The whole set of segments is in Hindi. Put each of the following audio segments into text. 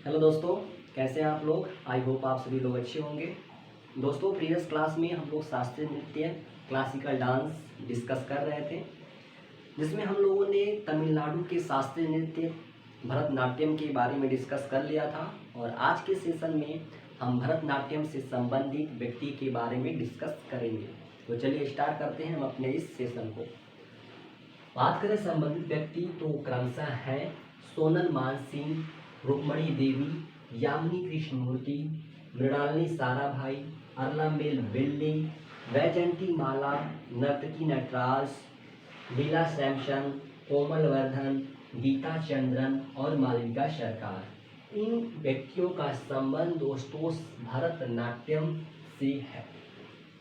हेलो दोस्तों, कैसे हैं आप लोग। आई होप आप सभी लोग अच्छे होंगे। दोस्तों, प्रीवियस क्लास में हम लोग शास्त्रीय नृत्य क्लासिकल डांस डिस्कस कर रहे थे, जिसमें हम लोगों ने तमिलनाडु के शास्त्रीय नृत्य भरतनाट्यम के बारे में डिस्कस कर लिया था। और आज के सेशन में हम भरतनाट्यम से संबंधित व्यक्ति के बारे में डिस्कस करेंगे। तो चलिए स्टार्ट करते हैं हम अपने इस सेशन को। बात करें संबंधित व्यक्ति तो क्रमशः है सोनल मानसिंह, रुक्मणी देवी, यामिनी कृष्णमूर्ति, मृणालिनी साराभाई, अरलामेल विल्ली, वैजयंती माला, नर्तकी नटराज, लीला सैमसन, कोमल वर्धन, गीता चंद्रन और मालविका सरकार। इन व्यक्तियों का संबंध दोस्तों भरतनाट्यम से है।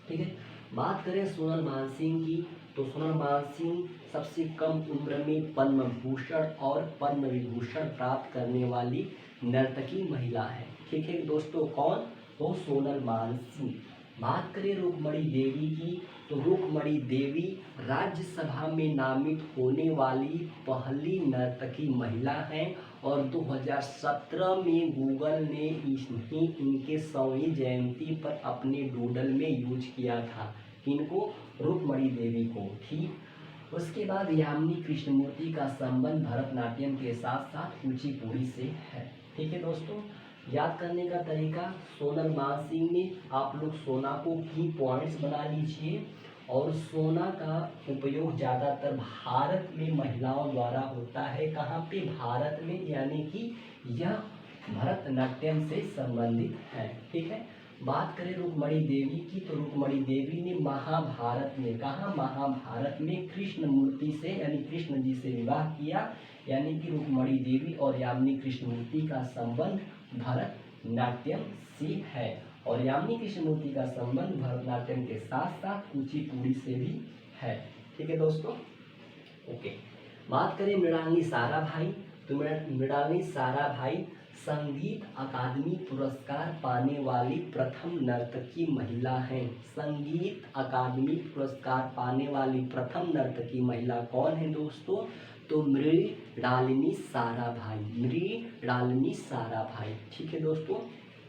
ठीक है, बात करें सोनल मानसिंह की तो सोनल मानसिंह सबसे कम उम्र में पद्म भूषण और पद्म विभूषण प्राप्त करने वाली नर्तकी महिला है। ठीक है दोस्तों, कौन? तो सोनल मानसिंह। बात करें रुक्मणी देवी की तो रुक्मणी देवी राज्यसभा में नामित होने वाली पहली नर्तकी महिला हैं और 2017 में गूगल ने इन्हें इनके 100वीं जयंती पर अपने डूडल में यूज किया था। किनको? रुक्मणी देवी को। ठीक, उसके बाद यामिनी कृष्णमूर्ति का संबंध भरतनाट्यम के साथ साथ कुचिपुड़ी से है। ठीक है दोस्तों, याद करने का तरीका सोनल मानसिंह में आप लोग सोना को की पॉइंट्स बना लीजिए। और सोना का उपयोग ज़्यादातर भारत में महिलाओं द्वारा होता है। कहाँ पे? भारत में, यानी कि यह भरतनाट्यम से संबंधित है। ठीक है, बात करें रुक्मणी देवी की तो रुक्मणी देवी ने महाभारत में, कहाँ? महाभारत में कृष्णमूर्ति से यानी कृष्ण जी से विवाह किया। यानी कि रुक्मणी देवी और यामिनी कृष्णमूर्ति का संबंध भरतनाट्यम से है। और यामिनी कृष्णमूर्ति का संबंध भरतनाट्यम के साथ साथ कुचिपुड़ी से भी है। ठीक है दोस्तों, ओके। बात करें मृणालिनी साराभाई तो मृणालिनी साराभाई संगीत अकादमी पुरस्कार पाने वाली प्रथम नर्तकी महिला हैं। संगीत अकादमी पुरस्कार पाने वाली प्रथम नर्तकी महिला कौन है दोस्तों? तो मृणालिनी साराभाई, मृणालिनी साराभाई। ठीक है दोस्तों,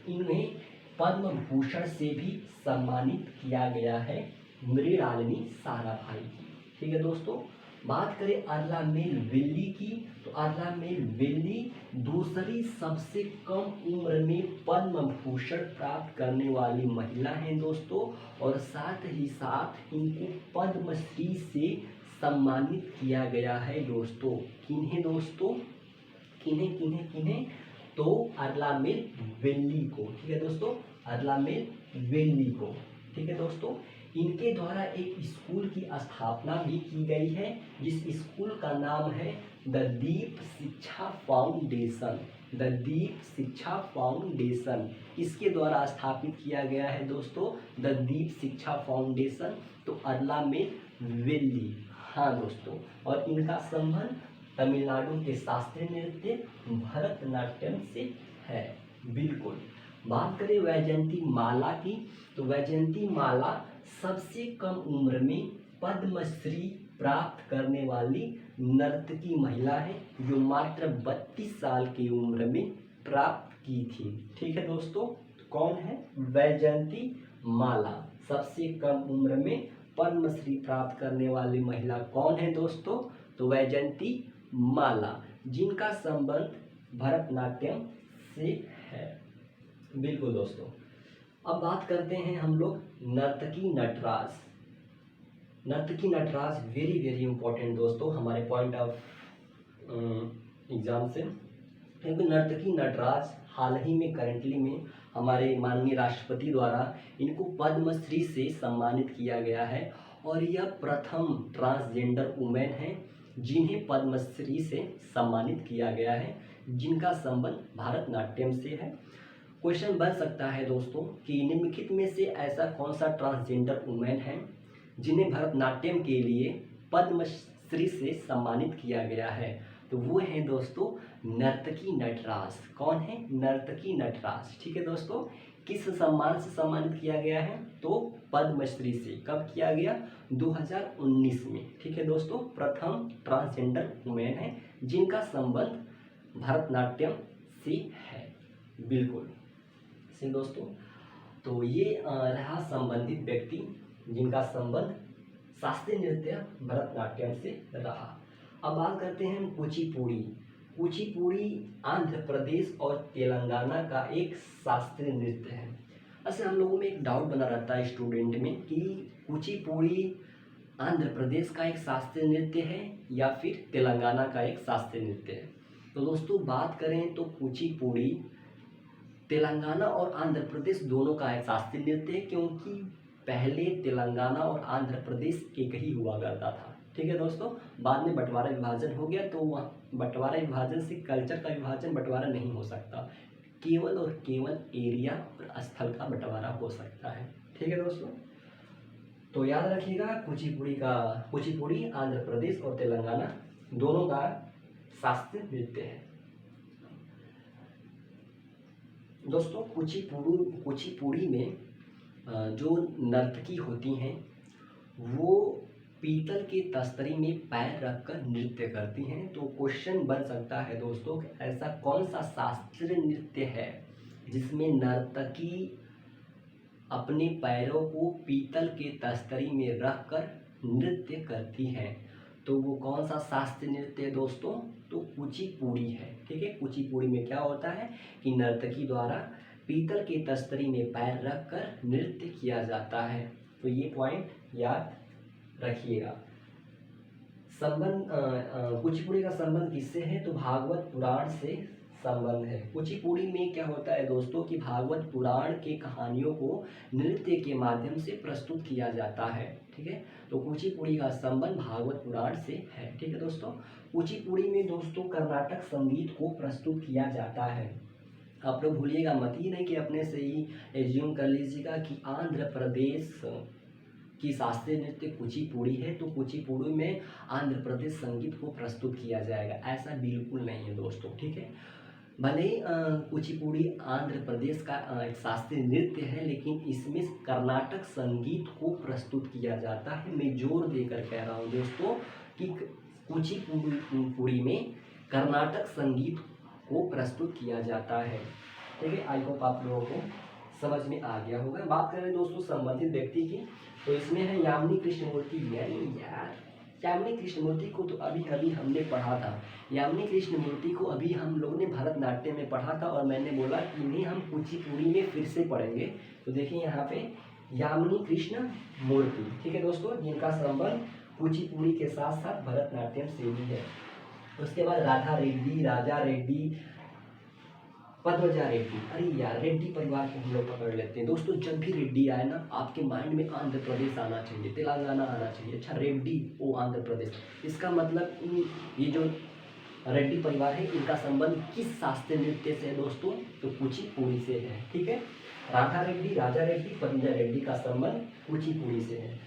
इन्हें पद्म भूषण से भी सम्मानित किया गया है मृणालिनी साराभाई की। ठीक है दोस्तों, बात करें अरलामेल विल्ली की तो अरलामेल विल्ली दूसरी सबसे कम उम्र में पद्म भूषण प्राप्त करने वाली महिला हैं दोस्तों। और साथ ही साथ इनको पद्मश्री से सम्मानित किया गया है दोस्तों। किन्हें दोस्तों? किन्हें किन्हें किन्हें? तो अरलामेल विल्ली को। ठीक है दोस्तों, अरलामेल विल्ली को। ठीक है दोस्तों, इनके द्वारा एक स्कूल की स्थापना भी की गई है, जिस स्कूल का नाम है द दीप शिक्षा फाउंडेशन। द दीप शिक्षा फाउंडेशन इसके द्वारा स्थापित किया गया है दोस्तों, द दीप शिक्षा फाउंडेशन। तो अरलामेल विल्ली, हाँ दोस्तों, और इनका संबंध तमिलनाडु के शास्त्रीय नृत्य भरतनाट्यम से है। बिल्कुल। बात करें वैजयंती माला की तो वैजयंती माला सबसे कम उम्र में पद्मश्री प्राप्त करने वाली नर्तकी महिला है, जो मात्र 32 साल की उम्र में प्राप्त की थी। ठीक है दोस्तों, कौन है? वैजयंती माला। सबसे कम उम्र में पद्मश्री प्राप्त करने वाली महिला कौन है दोस्तों? तो वैजयंती माला, जिनका संबंध भरतनाट्यम से है। बिल्कुल दोस्तों, अब बात करते हैं हम लोग नर्तकी नटराज। नर्तकी नटराज वेरी वेरी इंपॉर्टेंट दोस्तों हमारे पॉइंट ऑफ एग्जाम से, क्योंकि नर्तकी नटराज हाल ही में करेंटली में हमारे माननीय राष्ट्रपति द्वारा इनको पद्मश्री से सम्मानित किया गया है। और यह प्रथम ट्रांसजेंडर वुमेन हैं जिन्हें पद्मश्री से सम्मानित किया गया है, जिनका संबंध भरतनाट्यम से है। क्वेश्चन बन सकता है दोस्तों कि निम्नलिखित में से ऐसा कौन सा ट्रांसजेंडर वुमेन है जिन्हें भरतनाट्यम के लिए पद्मश्री से सम्मानित किया गया है? तो वो हैं दोस्तों नर्तकी नटराज। कौन है? नर्तकी नटराज। ठीक है दोस्तों, किस सम्मान से सम्मानित किया गया है? तो पद्मश्री से। कब किया गया? 2019 में। ठीक है दोस्तों, प्रथम ट्रांसजेंडर वुमेन है जिनका संबंध भरतनाट्यम से है। बिल्कुल सही दोस्तों। तो ये रहा संबंधित व्यक्ति जिनका संबंध शास्त्रीय नृत्य भरतनाट्यम से रहा। अब बात करते हैं कुचिपुड़ी। कुचिपुड़ी आंध्र प्रदेश और तेलंगाना का एक शास्त्रीय नृत्य है। ऐसे हम लोगों में एक डाउट बना रहता है स्टूडेंट में कि कुचिपुड़ी आंध्र प्रदेश का एक शास्त्रीय नृत्य है या फिर तेलंगाना का एक शास्त्रीय नृत्य है। तो दोस्तों बात करें तो कुचिपुड़ी तेलंगाना और आंध्र प्रदेश दोनों का एक शास्त्रीय नृत्य है, क्योंकि पहले तेलंगाना और आंध्र प्रदेश एक ही हुआ करता था। ठीक है दोस्तों, बाद में बंटवारा विभाजन हो गया, तो वहाँ बंटवारा विभाजन से कल्चर का विभाजन बंटवारा नहीं हो सकता, केवल और केवल एरिया और स्थल का बंटवारा हो सकता है। ठीक है दोस्तों, तो याद रखिएगा कुचिपुड़ी आंध्र प्रदेश और तेलंगाना दोनों का शास्त्रीय नृत्य है। दोस्तों कुचिपुड़ी में जो नर्तकी होती हैं वो पीतल के तस्तरी में पैर रखकर नृत्य करती हैं। तो क्वेश्चन बन सकता है दोस्तों कि ऐसा कौन सा शास्त्रीय नृत्य है जिसमें नर्तकी अपने पैरों को पीतल के तस्तरी में रखकर नृत्य करती हैं। तो वो कौन सा शास्त्रीय नृत्य है दोस्तों? तो कुचिपुड़ी है। ठीक है, कुचिपुड़ी में क्या होता है कि नर्तकी द्वारा पीतल के तस्तरी में पैर रखकर नृत्य किया जाता है। तो ये पॉइंट याद रखिएगा। संबंध कुचिपुड़ी का संबंध किससे है? तो भागवत पुराण से संबंध है। कुचिपुड़ी में क्या होता है दोस्तों कि भागवत पुराण के कहानियों को नृत्य के माध्यम से प्रस्तुत किया जाता है। ठीक है, तो कुचिपुड़ी का संबंध भागवत पुराण से है। ठीक है दोस्तों, कुचिपुड़ी में दोस्तों कर्नाटक संगीत को प्रस्तुत किया जाता है। आप लोग भूलिएगा मत ही नहीं कि अपने से ही एज्यूम कर लीजिएगा कि आंध्र प्रदेश की शास्त्रीय नृत्य कुचिपुड़ी है, तो कुचिपुड़ी में आंध्र प्रदेश संगीत को प्रस्तुत किया जाएगा, ऐसा बिल्कुल नहीं है दोस्तों। ठीक है, भले ही कुचिपुड़ी आंध्र प्रदेश का एक शास्त्रीय नृत्य है, लेकिन इसमें कर्नाटक संगीत को प्रस्तुत किया जाता है। मैं जोर देकर कह रहा हूँ दोस्तों कि कुचिपुड़ी में कर्नाटक संगीत को प्रस्तुत किया जाता है। ठीक है, आई होप आप लोगों को समझ में आ गया होगा। बात करें दोस्तों संबंधित व्यक्ति की, तो इसमें है यामिनी कृष्णमूर्ति। यामिनी कृष्णमूर्ति को तो अभी अभी हमने पढ़ा था। यामिनी कृष्णमूर्ति को अभी हम लोगों ने भरतनाट्यम में पढ़ा था और मैंने बोला कि इन्हें हम कुचिपुड़ी में फिर से पढ़ेंगे। तो देखिए यहाँ पे यामिनी कृष्णमूर्ति, ठीक है दोस्तों, जिनका संबंध कुचिपुड़ी के साथ साथ भरतनाट्यम से भी है। उसके बाद राधा रेड्डी, राजा रेड्डी, पद्मजा रेड्डी। अरे यार, रेड्डी परिवार को हम लोग पकड़ लेते हैं दोस्तों। जब भी रेड्डी आए ना, आपके माइंड में आंध्र प्रदेश आना चाहिए, तेलंगाना आना चाहिए। अच्छा, रेड्डी ओ आंध्र प्रदेश, इसका मतलब ये जो रेड्डी परिवार है इनका संबंध किस शास्त्रीय नृत्य से है दोस्तों? तो कुचिपुड़ी से है। ठीक है, राधा रेड्डी, राजा रेड्डी, पद्मजा रेड्डी का संबंध कुचिपुड़ी से है।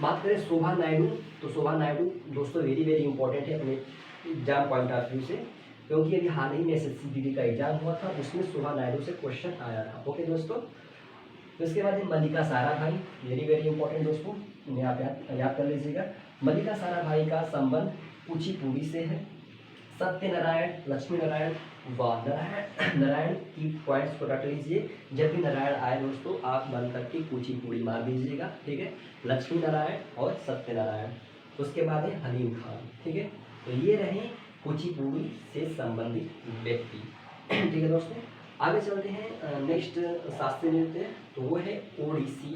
बात करें शोभा नायडू, तो शोभा नायडू दोस्तों वेरी वेरी इंपॉर्टेंट है अपने एग्जाम पॉइंट ऑफ व्यू से, क्योंकि अभी हाल ही में SSC का एग्जाम हुआ था, उसमें शोभा नायडू से क्वेश्चन आया था। ओके दोस्तों, तो इसके बाद मल्लिका साराभाई, वेरी वेरी इंपॉर्टेंट दोस्तों, इन्हें आप याद कर लीजिएगा। मल्लिका साराभाई का संबंध कुचिपुड़ी से है। सत्यनारायण, लक्ष्मी नारायण, वाह, नारायण की पॉइंट्स को रख लीजिए। जब भी नारायण आए दोस्तों आप बन करके कुचिपुड़ी मार दीजिएगा। ठीक है, लक्ष्मी नारायण और सत्यनारायण। उसके बाद है हलीम खान। ठीक है, तो ये रहे कुचिपुड़ी से संबंधित व्यक्ति। ठीक है दोस्तों, आगे चलते हैं नेक्स्ट शास्त्रीय नृत्य, तो वो है ओडिसी।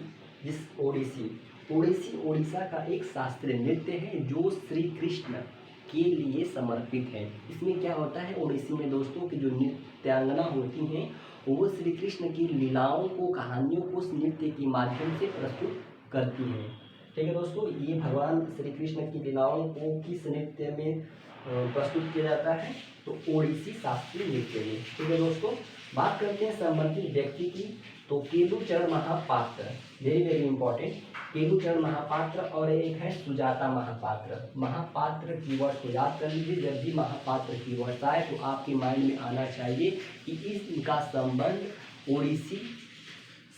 ओडिसी उड़ीसा का एक शास्त्रीय नृत्य है जो श्री कृष्ण के लिए समर्पित है। इसमें क्या होता है ओडिसी में दोस्तों कि जो नृत्यांगना होती हैं वो श्री कृष्ण की लीलाओं को, कहानियों को उस नृत्य के माध्यम से प्रस्तुत करती हैं। ठीक है दोस्तों, ये भगवान श्री कृष्ण की लीलाओं को किस नृत्य में प्रस्तुत किया जाता है? तो ओडिसी शास्त्रीय नृत्य में। ठीक है दोस्तों, बात करते हैं संबंधित व्यक्ति की, तो Kelucharan Mohapatra, very very important, Kelucharan Mohapatra, और एक है सुजाता महापात्र। महापात्र कीवर्ड को याद कर लीजिए। जब भी महापात्र कीवर्ड आए तो आपके माइंड में आना चाहिए कि इनका संबंध ओडिसी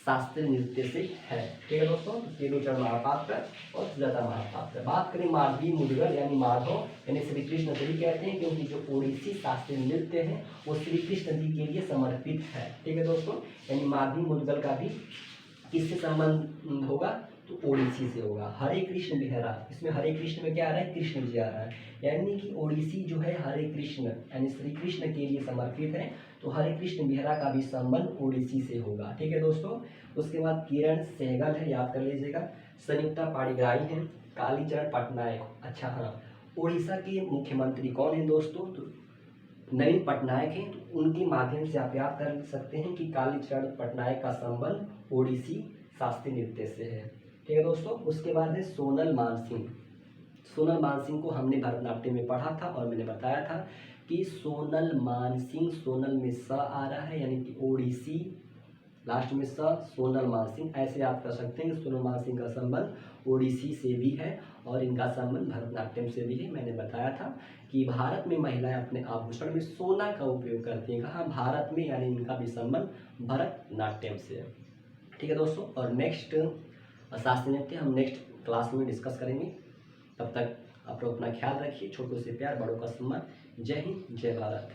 शास्त्रीय नृत्य से है। ठीक है दोस्तों, केलुचरण महापात्र और सुजाता महापात्र। बात करें माधवी मुद्गल यानी माधव यानी श्री कृष्ण जी कहते हैं, क्योंकि जो ओडिसी शास्त्रीय नृत्य है वो श्री कृष्ण जी के लिए समर्पित है। ठीक है दोस्तों, यानी माधवी मुद्गल का भी किससे संबंध होगा, तो ओडिसी से होगा। हरे कृष्ण बिहरा, इसमें हरे कृष्ण में क्या आ रहा है, कृष्ण जी आ रहा है, यानी कि ओडिसी जो है हरे कृष्ण यानी श्री कृष्ण के लिए समर्पित है, तो हरे कृष्ण बिहरा का भी संबंध ओडिसी से होगा। ठीक है दोस्तों, उसके बाद किरण सहगल है, याद कर लीजिएगा। संयुक्ता पाणिग्राही है, कालीचरण पटनायक। अच्छा हाँ, उड़ीसा के मुख्यमंत्री कौन है दोस्तों, तो नवीन पटनायक हैं। तो उनके माध्यम से आप याद कर सकते हैं कि कालीचरण पटनायक का संबंध ओडिसी शास्त्रीय नृत्य से है। ठीक है दोस्तों, उसके बाद है सोनल मानसिंह। सोनल मानसिंह को हमने भरतनाट्यम में पढ़ा था और मैंने बताया था कि सोनल मानसिंह, सोनल में स आ रहा है यानी कि ओडिसी, लास्ट में स, सोनल मानसिंह। ऐसे आप कर सकते हैं कि सोनल मानसिंह का संबंध ओडिसी से भी है और इनका संबंध भरतनाट्यम से भी है। मैंने बताया था कि भारत में महिलाएं अपने आभूषण में सोना का उपयोग करती हैं, कहाँ, भारत में, यानी इनका भी संबंध भरतनाट्यम से है। ठीक है दोस्तों, और नेक्स्ट शास्त्रीय नृत्य हम नेक्स्ट क्लास में डिस्कस करेंगे। तब तक आप लोग अपना ख्याल रखिए, छोटों से प्यार, बड़ों का सम्मान। जय हिंद, जय भारत।